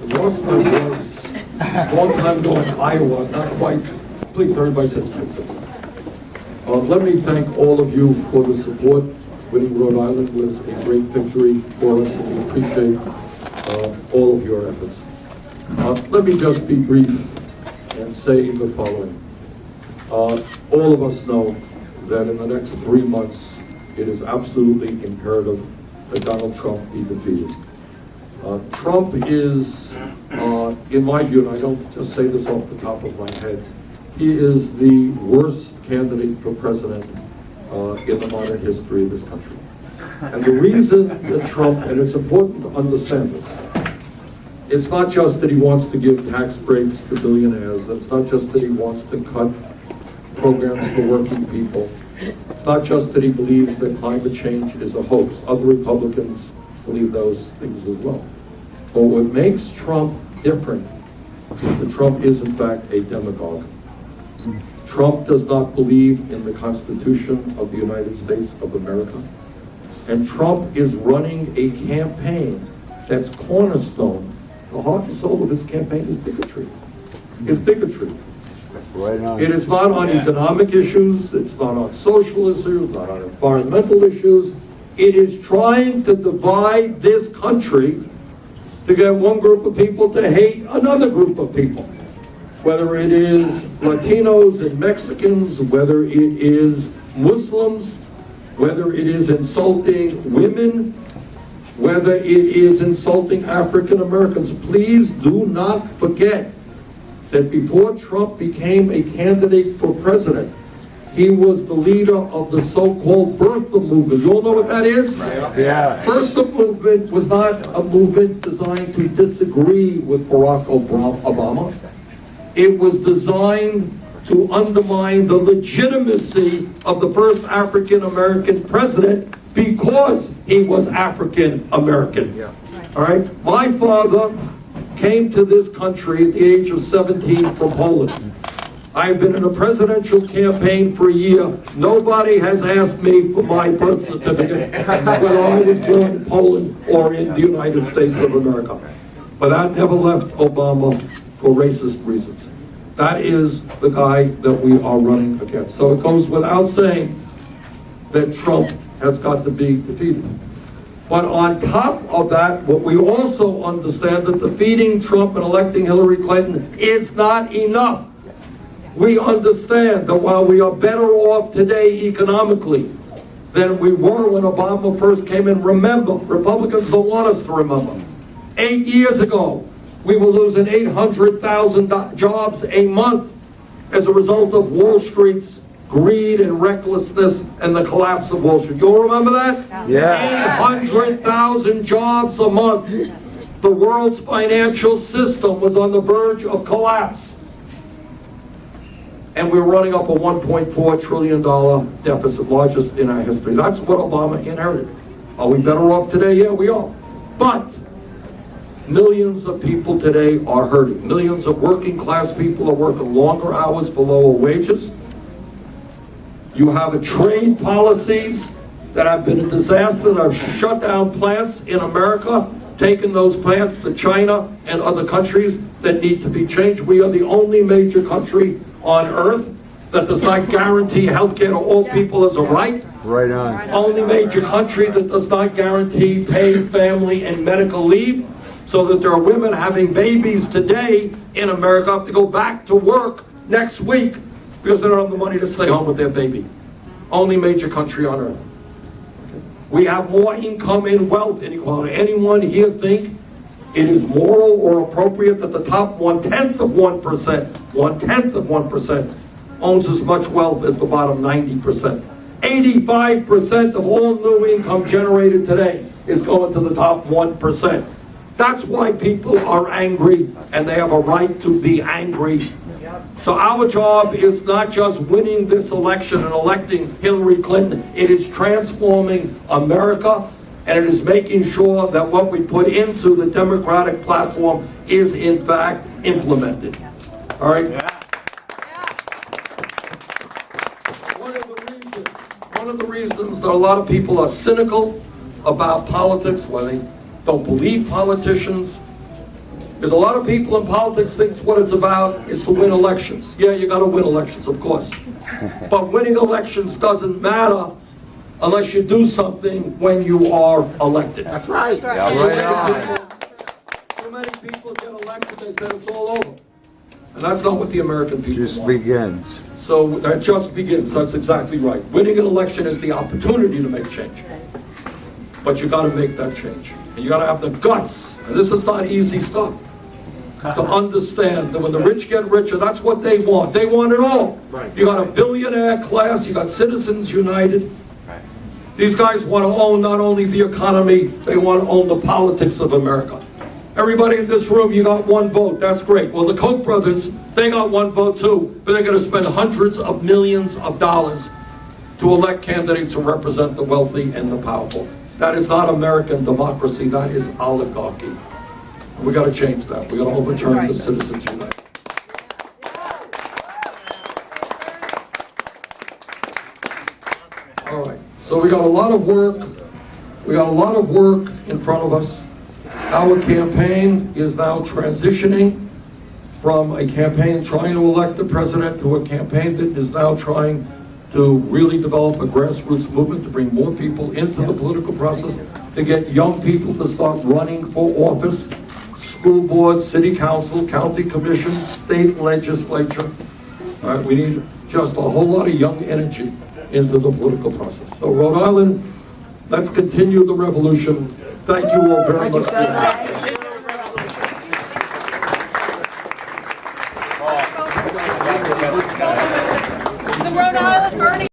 Lost my voice a long time ago in Iowa, not quite. Please, everybody sit. Let me thank all of you for the support. Winning Rhode Island was a great victory for us, and we appreciate all of your efforts. Let me just be brief and say the following. All of us know that in the next 3 months, it is absolutely imperative that Donald Trump be defeated. Trump is, in my view, and I don't just say this off the top of my head, he is the worst candidate for president in the modern history of this country. And the reason that Trump, and it's important to understand this, it's not just that he wants to give tax breaks to billionaires, it's not just that he wants to cut programs for working people, it's not just that he believes that climate change is a hoax. Other Republicans believe those things as well. But what makes Trump different is that Trump is in fact a demagogue. Trump does not believe in the Constitution of the United States of America. And Trump is running a campaign that's cornerstone. The heart and soul of his campaign is bigotry. It's bigotry. Right on. It is not on economic issues, it's not on social issues, not on environmental issues. It is trying to divide this country to get one group of people to hate another group of people. Whether it is Latinos and Mexicans, whether it is Muslims, whether it is insulting women, whether it is insulting African Americans. Please do not forget that before Trump became a candidate for president, he was the leader of the so-called birther movement. You all know what that is? Yeah. Birther movement was not a movement designed to disagree with Barack Obama. It was designed to undermine the legitimacy of the first African-American president because he was African-American. Yeah. All right? My father came to this country at the age of 17 from Poland. I've been in a presidential campaign for a year. Nobody has asked me for my birth certificate, whether I was born in Poland or in the United States of America. But that never left Obama for racist reasons. That is the guy that we are running against. So it goes without saying that Trump has got to be defeated. But on top of that, what we also understand that defeating Trump and electing Hillary Clinton is not enough. We understand that while we are better off today economically than we were when Obama first came in, remember, Republicans don't want us to remember. 8 years ago, we were losing 800,000 jobs a month as a result of Wall Street's greed and recklessness and the collapse of Wall Street. You all remember that? Yeah. 800,000 jobs a month. The world's financial system was on the verge of collapse. And we're running up a $1.4 trillion deficit, largest in our history. That's what Obama inherited. Are we better off today? Yeah, we are. But millions of people today are hurting. Millions of working class people are working longer hours for lower wages. You have a trade policies that have been a disaster, that have shut down plants in America, taken those plants to China and other countries that need to be changed. We are the only major country on earth that does not guarantee health care to all people as a right. Right on. Only major country that does not guarantee paid family and medical leave, so that there are women having babies today in America have to go back to work next week because they don't have the money to stay home with their baby. Only major country on earth. We have more income and wealth inequality. Anyone here think it is moral or appropriate that the top 1/10 of 1% owns as much wealth as the bottom 90%? 85% of all new income generated today is going to the top 1%. That's why people are angry, and they have a right to be angry. So our job is not just winning this election and electing Hillary Clinton. It is transforming America, and it is making sure that what we put into the Democratic platform is in fact implemented. All right? One of the reasons that a lot of people are cynical about politics, why they don't believe politicians, There's a lot of people in politics thinks what it's about is to win elections. Yeah, you gotta win elections, of course. But winning elections doesn't matter unless you do something when you are elected. That's right. Yeah, Right on. Too many people get elected, they say it's all over. And that's not what the American people Just want. begins. So that just begins, that's exactly right. Winning an election is the opportunity to make change. But you gotta make that change. And you gotta have the guts, and this is not easy stuff, to understand that when the rich get richer, that's what they want. They want it all. You got a billionaire class, you got Citizens United. These guys want to own not only the economy, they want to own the politics of America. Everybody in this room, you got one vote, that's great. Well, the Koch brothers, they got one vote too, but they're going to spend hundreds of millions of dollars to elect candidates who represent the wealthy and the powerful. That is not American democracy, that is oligarchy. And we got to change that. We got to overturn the Citizens United. All right, so we got a lot of work. We got a lot of work in front of us. Our campaign is now transitioning from a campaign trying to elect the president to a campaign that is now trying to really develop a grassroots movement to bring more people into the political process, to get young people to start running for office, school board, city council, county commission, state legislature. All right, we need just a whole lot of young energy into the political process. So Rhode Island, let's continue the revolution. Thank you all very much. The Rhode Island Bernie